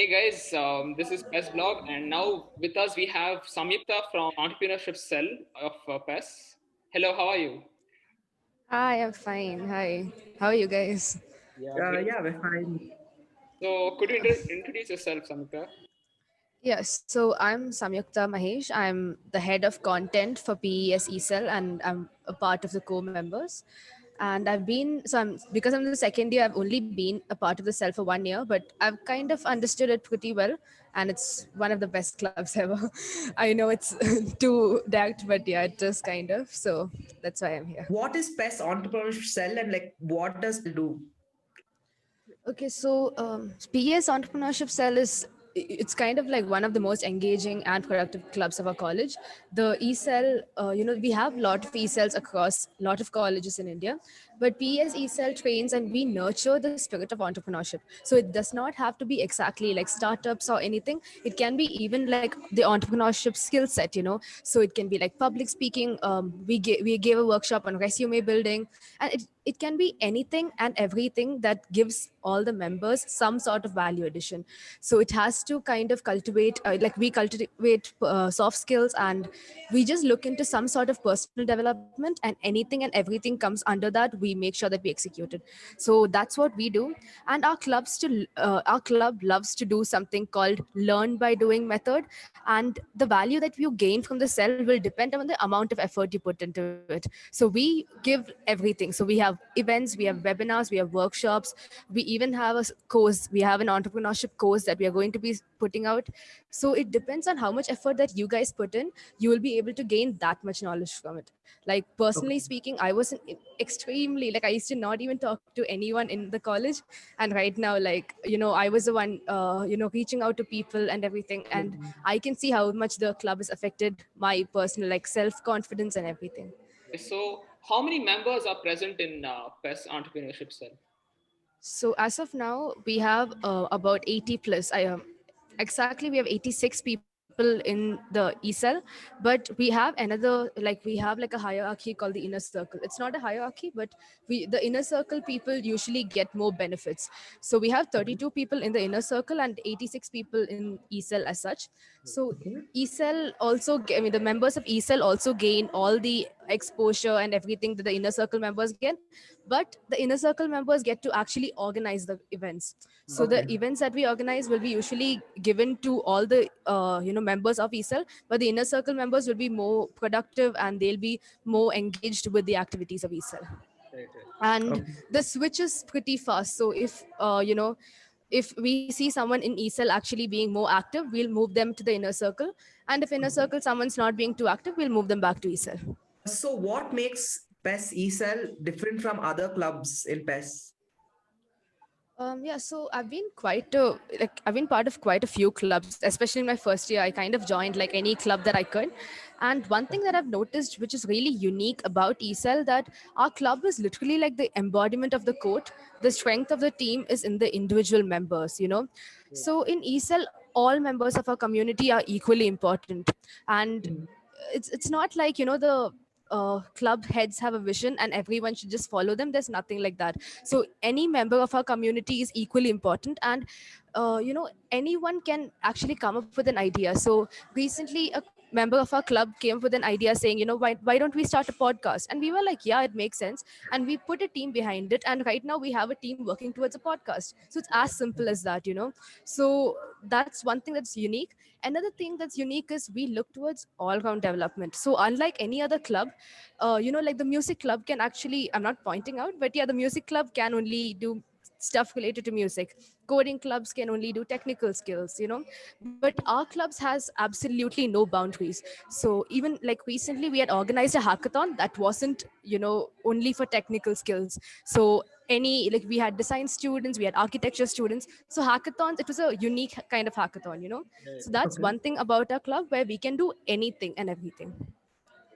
Hey guys, this is PES Blog, and now with us we have Samyukta from Entrepreneurship Cell of PES. Hello, how are you? Hi, I'm fine. Hi. How are you guys? Yeah, great. Yeah, we're fine. So, could you introduce yourself, Samyukta? Yes, so I'm Samyukta Mahesh. I'm the head of content for PES ESL and I'm a part of the co-members. And because I'm the second year, I've only been a part of the cell for 1 year, but I've kind of understood it pretty well. And it's one of the best clubs ever. I know it's too dacked, but yeah, it is kind of. So that's why I'm here. What is PES Entrepreneurship Cell and what does it do? Okay, so PES Entrepreneurship Cell it's kind of like one of the most engaging and productive clubs of our college. The E-Cell, we have a lot of E-Cells across a lot of colleges in India, but PES E-Cell trains and we nurture the spirit of entrepreneurship. So it does not have to be exactly like startups or anything. It can be even like the entrepreneurship skill set, So it can be like public speaking. We gave a workshop on resume building, and it can be anything and everything that gives all the members some sort of value addition. So it has to kind of cultivate, like we cultivate soft skills, and we just look into some sort of personal development, and anything and everything comes under that. We make sure that we execute it. So that's what we do. And our club loves to do something called learn by doing method, and the value that you gain from the cell will depend on the amount of effort you put into it. So we give everything. So we have events, we have webinars, we have workshops, we even have we have an entrepreneurship course that we are going to be putting out. So it depends on how much effort that you guys put in. You will be able to gain that much knowledge from it. Like personally Okay. speaking, I was extremely, like, I used to not even talk to anyone in the college, and right now, like, I was the one reaching out to people and everything, and I can see how much the club has affected my personal, like, self confidence and everything. So, how many members are present in PES Entrepreneurship Cell? So as of now, we have about 80 plus. Exactly, we have 86 people in the ESL, but we have another, like, we have like a hierarchy called the inner circle. It's not a hierarchy, but the inner circle people usually get more benefits. So we have 32 people in the inner circle and 86 people in ESL as such. So Okay. ESL I mean, the members of ESL also gain all the exposure and everything that the inner circle members get, but the inner circle members get to actually organize the events. So the Okay. events that we organize will be usually given to all the members of ESL, but the inner circle members will be more productive and they'll be more engaged with the activities of ESL. Right, right. And Okay. the switch is pretty fast. So if we see someone in ESL actually being more active, we'll move them to the inner circle, and if inner circle someone's not being too active, we'll move them back to ESL. So what makes PES ECell different from other clubs in PES? Yeah, so I've been part of quite a few clubs, especially in my first year. I kind of joined like any club that I could. And one thing that I've noticed, which is really unique about ESL, that our club is literally like the embodiment of the quote. The strength of the team is in the individual members. So in ESL, all members of our community are equally important. And it's not like, the club heads have a vision and everyone should just follow them. There's nothing like that. So any member of our community is equally important, and anyone can actually come up with an idea. So recently a member of our club came up with an idea saying, why don't we start a podcast? And we were like, yeah, it makes sense. And we put a team behind it, and right now we have a team working towards a podcast. So it's as simple as that. So that's one thing that's unique. Another thing that's unique is we look towards all round development. So unlike any other club, like the music club can actually, I'm not pointing out, but yeah, the music club can only do stuff related to music. Coding clubs can only do technical skills. But our clubs has absolutely no boundaries. So even like recently we had organized a hackathon that wasn't only for technical skills. So any, like, we had design students, we had architecture students. So hackathons, it was a unique kind of hackathon. Right. So that's Okay. one thing about our club, where we can do anything and everything.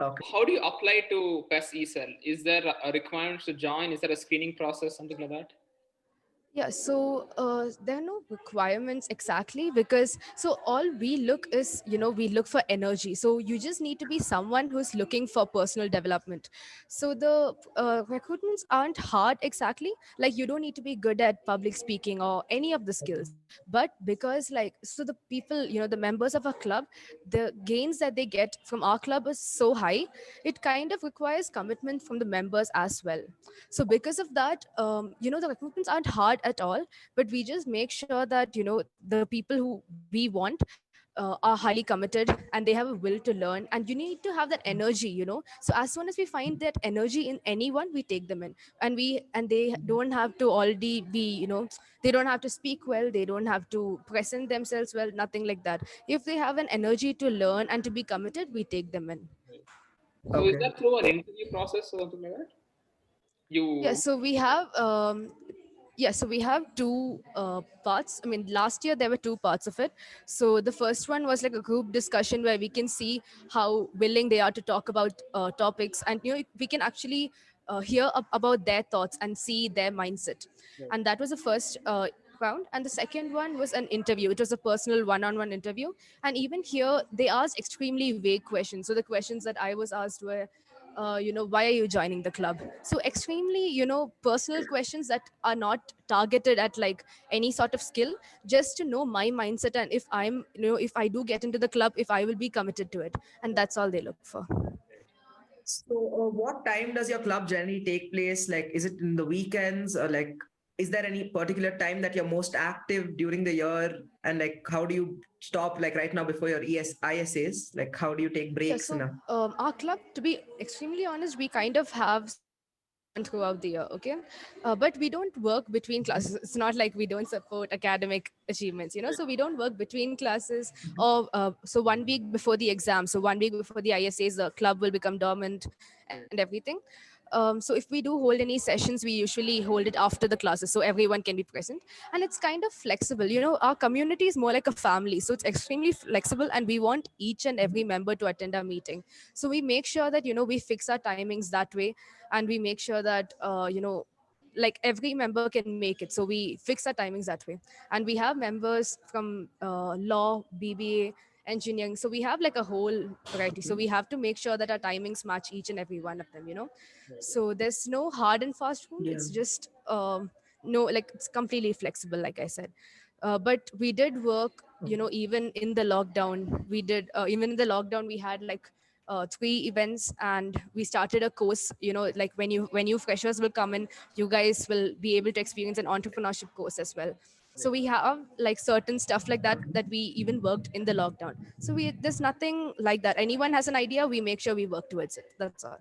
Okay. How do you apply to PES ESL? Is there a requirement to join? Is there a screening process, something like that? Yeah, so there are no requirements exactly, because so all we look is, we look for energy. So you just need to be someone who's looking for personal development. So the recruitments aren't hard exactly. Like you don't need to be good at public speaking or any of the skills. But because like, so the people, the members of our club, the gains that they get from our club is so high, it kind of requires commitment from the members as well. So because of that, the recruitments aren't hard at all, but we just make sure that the people who we want are highly committed and they have a will to learn, and you need to have that energy. So as soon as we find that energy in anyone, we take them in. And they don't have to already be, they don't have to speak well, they don't have to present themselves well, nothing like that. If they have an energy to learn and to be committed, we take them in. So is Okay. that through an interview process or something like that? Yeah, You so we have two parts. I mean, last year there were two parts of it. So the first one was like a group discussion where we can see how willing they are to talk about topics, and we can actually hear about their thoughts and see their mindset. Right. And that was the first round. And the second one was an interview. It was a personal one-on-one interview, and even here they asked extremely vague questions. So the questions that I was asked were, why are you joining the club? So extremely, personal questions that are not targeted at like any sort of skill, just to know my mindset, and if I'm, if I do get into the club, if I will be committed to it. And that's all they look for. So, what time does your club generally take place? Like, is it in the weekends, or like, is there any particular time that you're most active during the year? And like, how do you stop? Like right now before your ISAs, like, how do you take Yeah, breaks? so our club, to be extremely honest, we kind of have schedule planned throughout the year, okay? But we don't work between classes. It's not like we don't support academic achievements, so we don't work between classes. Or so 1 week before the exam, so 1 week before the ISAs, the club will become dormant and everything. So if we do hold any sessions, we usually hold it after the classes so everyone can be present. And it's kind of flexible. Our community is more like a family, so it's extremely flexible, and we want each and every member to attend our meeting. So we make sure that we fix our timings that way, and we make sure that like every member can make it. So we fix our timings that way. And we have members from law, BBA, engineering. So we have like a whole variety. So we have to make sure that our timings match each and every one of them. So there's no hard and fast rule. Yeah. It's just no, like it's completely flexible, like I said. But we did work, even in the lockdown. Even in the lockdown, we had like 3 events, and we started a course. Like when you freshers will come in, you guys will be able to experience an entrepreneurship course as well. So we have like certain stuff like that we even worked in the lockdown. So there's nothing like that. Anyone has an idea, we make sure we work towards it. That's all.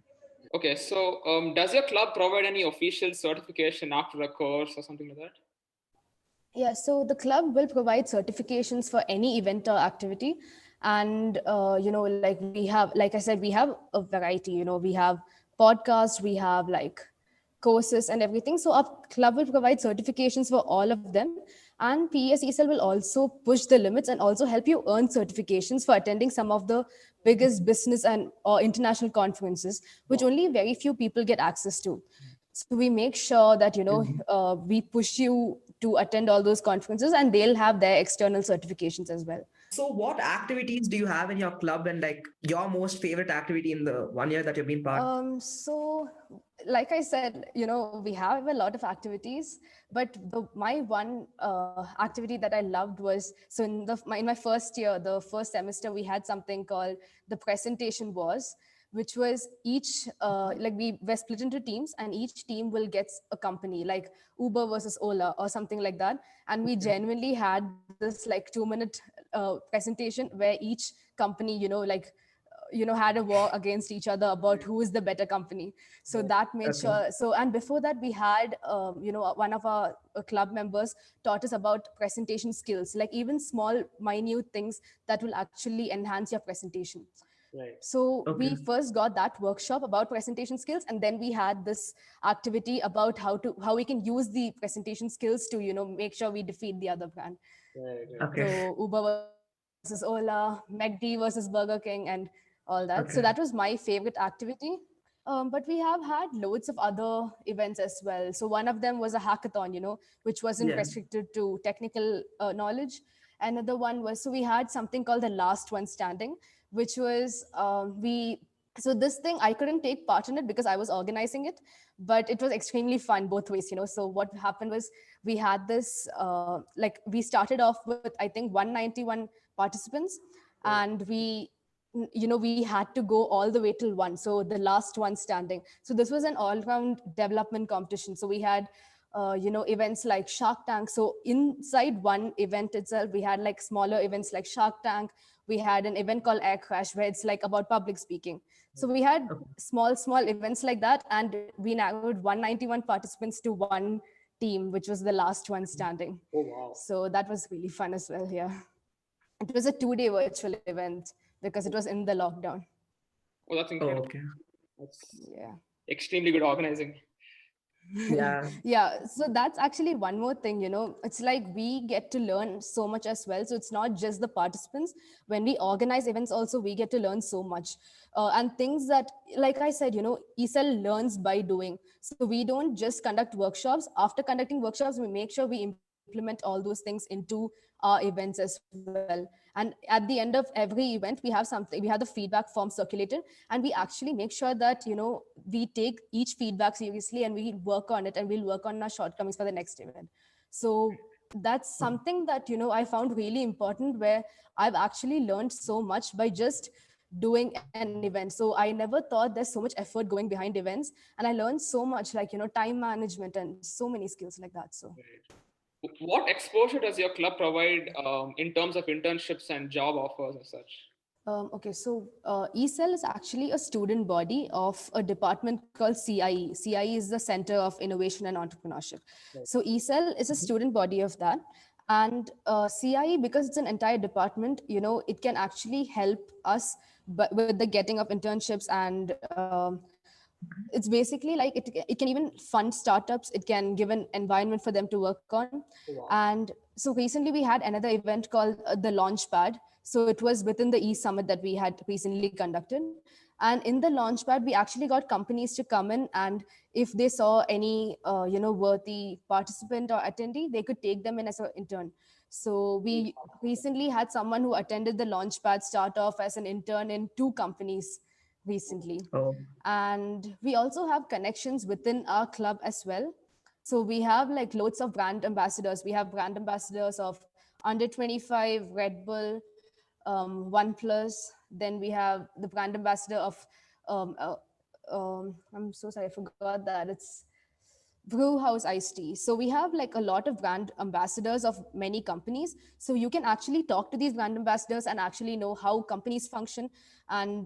okay? So does your club provide any official certification after a course or something like that? Yeah, so the club will provide certifications for any event or activity. And, like like I said, we have a variety, we have podcasts, we have like courses and everything. So our club will provide certifications for all of them. And PESESL will also push the limits and also help you earn certifications for attending some of the biggest business and or international conferences, which only very few people get access to. So we make sure that Mhm. we push you to attend all those conferences, and they'll have their external certifications as well. So, what activities do you have in your club, and like your most favorite activity in the 1 year that you've been part? So like I said, we have a lot of activities, but my one activity that I loved was, so in my first year, the first semester, we had something called the presentation wars, which was each like we were split into teams, and each team will get a company, like Uber versus Ola or something like that. And we genuinely had this like 2-minute presentation where each company, had a war against each other about who is the better company. So that made Okay. sure. So, and before that, we had one of our club members taught us about presentation skills, like even small minute things that will actually enhance your presentation. Right. So we Okay. first got that workshop about presentation skills, and then we had this activity about how we can use the presentation skills to make sure we defeat the other brand. Right. Right. Okay. So Uber versus Ola, McD versus Burger King, and all that. So that Okay. was my favorite activity. But we have had loads of other events as well. So one of them was a hackathon, which wasn't Yeah. restricted to technical knowledge. Another one was, so we had something called the last one standing, which was so this thing, I couldn't take part in it because I was organizing it, but it was extremely fun both ways. So what happened was we had this, like we started off with, I think, 191 participants, and we had to go all the way till one, so the last one standing. So this was an all-round development competition. So we had events like Shark Tank. So inside one event itself, we had like smaller events like Shark Tank. We had an event called Air Crash, where it's like about public speaking. So we had Okay. small events like that, and we narrowed 191 participants to one team, which was the last one standing. Oh, wow. So that was really fun as well. Yeah, it was a 2-day virtual event because it was in the lockdown. Oh, that's Oh, incredible. okay. That's Yeah. extremely good organizing. Yeah. Yeah, so that's actually one more thing. It's like we get to learn so much as well. So it's not just the participants. When we organize events also, we get to learn so much, and things that, like I said, ESL learns by doing. So we don't just conduct workshops. After conducting workshops, we make sure we implement all those things into our events as well. And at the end of every event, we have the feedback form circulated, and we actually make sure that we take each feedback seriously, and we work on it, and we'll work on our shortcomings for the next event. So that's something that I found really important, where I've actually learned so much by just doing an event. So I never thought there's so much effort going behind events, and I learned so much, like time management and so many skills like that. So What exposure does your club provide in terms of internships and job offers and such? Okay, so ECEL is actually a student body of a department called CIE. CIE is the Center of Innovation and Entrepreneurship. So ECEL is a student body of that. And CIE, because it's an entire department, it can actually help us with the getting of internships. And it's basically like it can even fund startups. It can give an environment for them to work on. Wow. And so recently we had another event called the Launchpad. So it was within the e-summit that we had recently conducted. And in the Launchpad, we actually got companies to come in, and if they saw any worthy participant or attendee, they could take them in as an intern. So we recently had someone who attended the Launchpad start off as an intern in 2 companies recently. Oh, And we also have connections within our club as well. So we have like loads of brand ambassadors. We have brand ambassadors of under 25, Red Bull, OnePlus. Then we have the brand ambassador of um, uh, I'm so sorry, I forgot that. It's Brew House Iced Tea. So we have like a lot of brand ambassadors of many companies. So you can actually talk to these brand ambassadors and actually know how companies function. And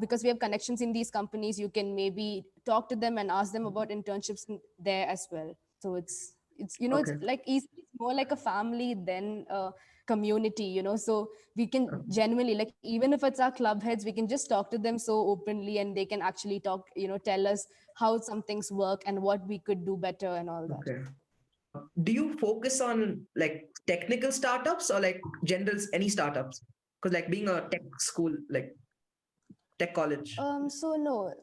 because we have connections in these companies, you can maybe talk to them and ask them about internships there as well. So it's okay. like it's more like a family than a community. So we can genuinely, like, even if it's our club heads, we can just talk to them so openly, and they can actually talk, tell us how some things work and what we could do better and all that. Okay. Do you focus on like technical startups or like generals, any startups? Because like being a tech school, like tech college. So no,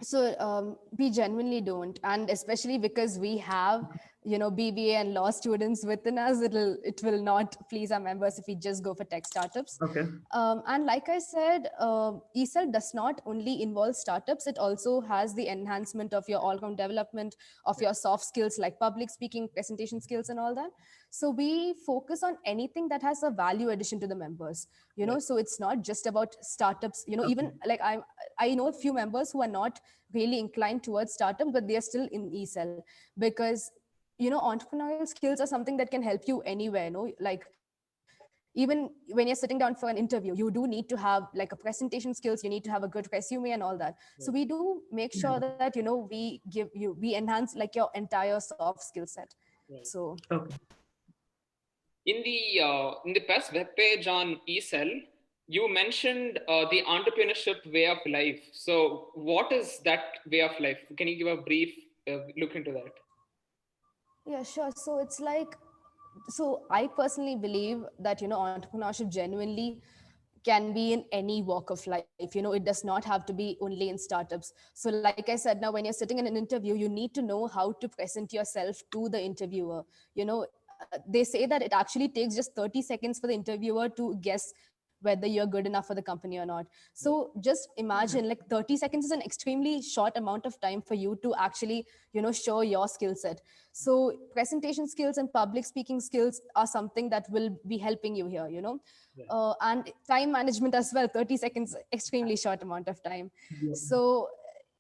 so we genuinely don't, and especially because we have BBA and law students within us, it will not please our members if we just go for tech startups. Okay. And like I said, ESEL does not only involve startups, it also has the enhancement of your all-round development of your soft skills like public speaking, presentation skills, and all that. So we focus on anything that has a value addition to the members. So it's not just about startups. Even like I know a few members who are not really inclined towards startups, but they are still in ESEL because entrepreneurial skills are something that can help you anywhere. Like even when you're sitting down for an interview, you do need to have like a presentation skills, you need to have a good resume and all that. So we do make sure Yeah. that we enhance like your entire soft skill set. So Okay. In the PES webpage on ESEL, you mentioned the entrepreneurship way of life. So, what is that way of life? Can you give a brief look into that? yeah, sure. So it's like, so I personally believe that entrepreneurship genuinely can be in any walk of life. It does not have to be only in startups. So like I said, now when you're sitting in an interview, you need to know how to present yourself to the interviewer. They say that it actually takes just 30 seconds for the interviewer to guess whether you're good enough for the company or not. So just imagine, like, 30 seconds is an extremely short amount of time for you to actually show your skill set. So presentation skills and public speaking skills are something that will be helping you here. And time management as well. 30 seconds, extremely short amount of time. Yeah. So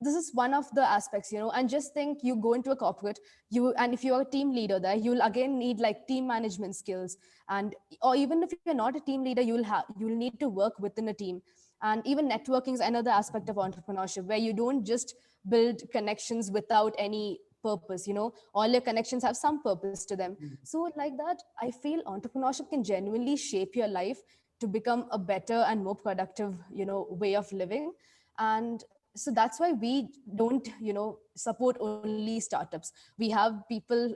this is one of the aspects. And just think, you go into a corporate, and if you're a team leader there, you'll again need like team management skills. And or even if you're not a team leader, you'll need to work within a team. And even networking is another aspect of entrepreneurship, where you don't just build connections without any purpose. All your connections have some purpose to them. So like that, I feel entrepreneurship can genuinely shape your life to become a better and more productive way of living. And so that's why we don't support only startups. We have people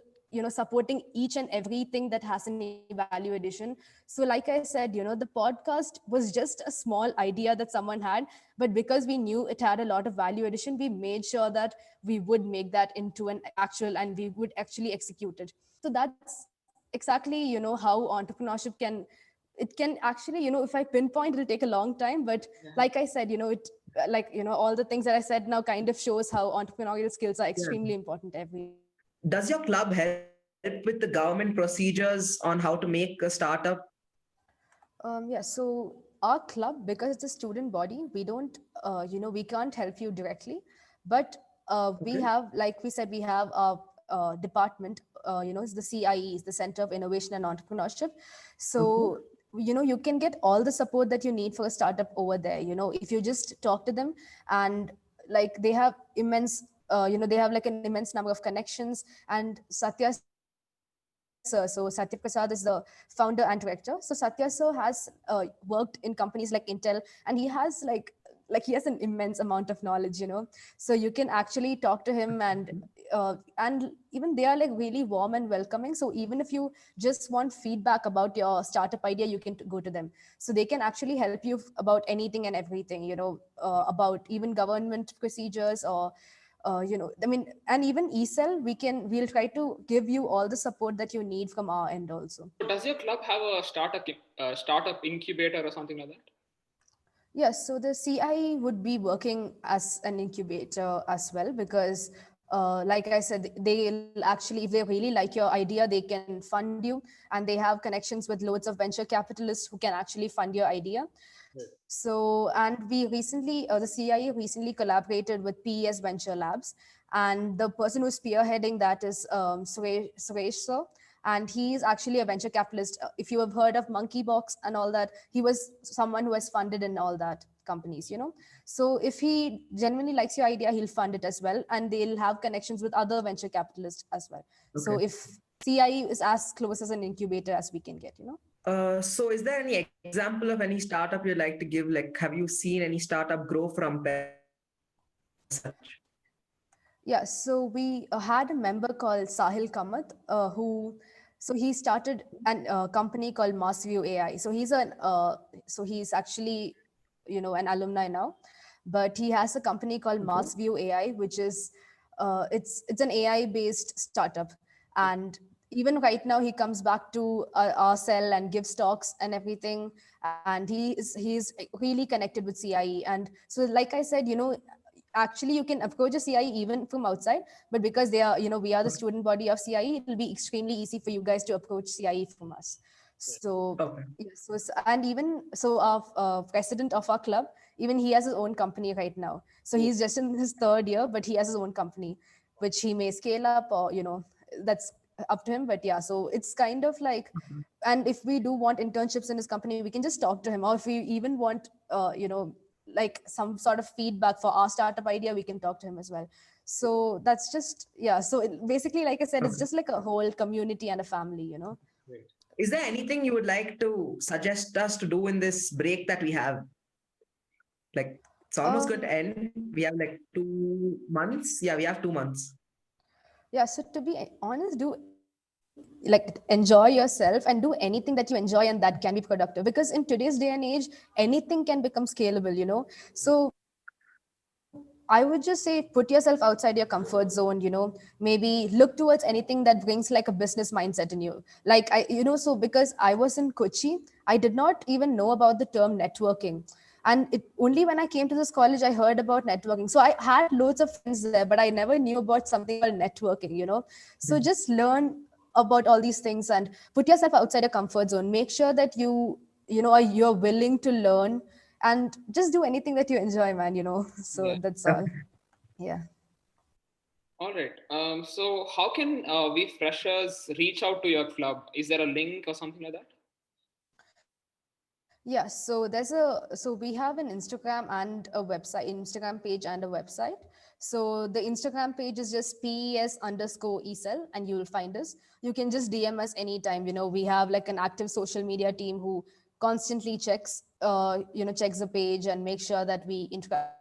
supporting each and everything that has any value addition. So like I said, the podcast was just a small idea that someone had, but because we knew it had a lot of value addition, we made sure that we would make that into an actual, and we would actually execute it. So that's exactly how entrepreneurship can actually, if I pinpoint, it'll take a long time. But like I said, it like all the things that I said now kind of shows how entrepreneurial skills are Yeah. extremely important everywhere. Does your club help with the government procedures on how to make a startup? Yeah, so our club, because it's a student body, we don't, we can't help you directly, but we Okay. have, like we said, we have a department, it's the CIE, is the Center of Innovation and Entrepreneurship. Okay. So, you can get all the support that you need for a startup over there. If you just talk to them, and like they have immense, they have like an immense number of connections. And Satya sir, so Satya Prasad is the founder and director. So Satya sir has worked in companies like Intel, and he has like he has an immense amount of knowledge. So you can actually talk to him. And even they are like really warm and welcoming. So even if you just want feedback about your startup idea, you can go to them. So they can actually help you about anything and everything, about even government procedures, or I mean, and even ESL, we'll try to give you all the support that you need from our end also. So does your club have a startup incubator or something like that? Yes, so the CI would be working as an incubator as well, because, like I said, they'll actually, if they really like your idea, they can fund you, and they have connections with loads of venture capitalists who can actually fund your idea. So, and we recently, the CIE recently collaborated with PES Venture Labs, and the person who's spearheading that is Suresh sir. And he is actually a venture capitalist. If you have heard of Monkeybox and all that, he was someone who has funded in all that companies. So if he genuinely likes your idea, he'll fund it as well, and they'll have connections with other venture capitalists as well. So Okay. if CIE is as close as an incubator as we can get. So is there any example of any startup you'd like to give? Like, have you seen any startup grow from such? Yeah, so we had a member called Sahil Kamath, so he started a company called Massview AI. So he's actually, an alumni now, but he has a company called Okay. Massview AI, which is, it's an AI based startup. And even right now, he comes back to our cell and gives talks and everything. And he's really connected with CIE. And so, like I said, actually you can approach a CIE even from outside, but because we are the student body of CIE, it will be extremely easy for you guys to approach CIE from us. So Okay. yes, and even so, our president of our club, even he has his own company right now. So he's just in his third year, but he has his own company, which he may scale up, or that's up to him. But yeah, so it's kind of like, and if we do want internships in his company, we can just talk to him. Or if we even want like some sort of feedback for our startup idea, we can talk to him as well. So that's just, yeah, so basically, like I said, it's Okay. just like a whole community and a family. Is there anything you would like to suggest us to do in this break that we have? Like, it's almost going to um end. We have like 2 months. Yeah, we have 2 months. yeah, so to be honest, do anything like enjoy yourself and do anything that you enjoy and that can be productive, because in today's day and age anything can become scalable, so I would just say put yourself outside your comfort zone, maybe look towards anything that brings like a business mindset in you. Like so because I was in Kochi, I did not even know about the term networking. And only when I came to this college, I heard about networking. So I had loads of friends there, but I never knew about something called networking. So just learn about all these things and put yourself outside your comfort zone. Make sure that you're willing to learn and just do anything that you enjoy, man. So Yeah. that's all. Yeah. All right. So how can we freshers reach out to your club? Is there a link or something like that? Yeah, so we have an Instagram page and a website. So the Instagram page is just PES_ESL and you will find us. You can just DM us anytime. We have like an active social media team who constantly checks the page and make sure that we interact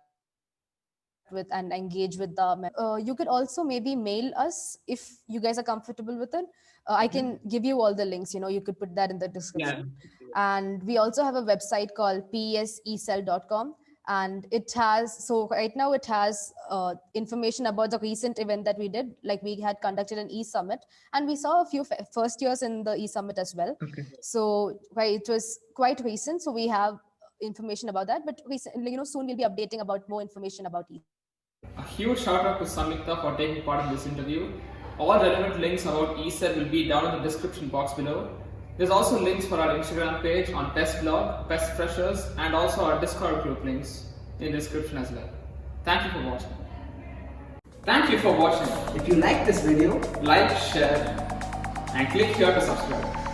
with and engage with the you could also maybe mail us if you guys are comfortable with it. I can give you all the links, you could put that in the description. And we also have a website called pesecell.com, and it has, so right now it has information about the recent event that we did. Like we had conducted an e-summit and we saw a few first years in the e-summit as well. Okay. So it was quite recent, so we have information about that, but recently, soon we'll be updating about more information about e. A huge shout out to Samyukta for taking part in this interview. All relevant links about ESEL will be down in the description box below. There's also links for our Instagram page on PES blog, PES Freshers, and also our Discord group links in the description as well. Thank you for watching. Thank you for watching. If you like this video, Like, share, and click here to subscribe.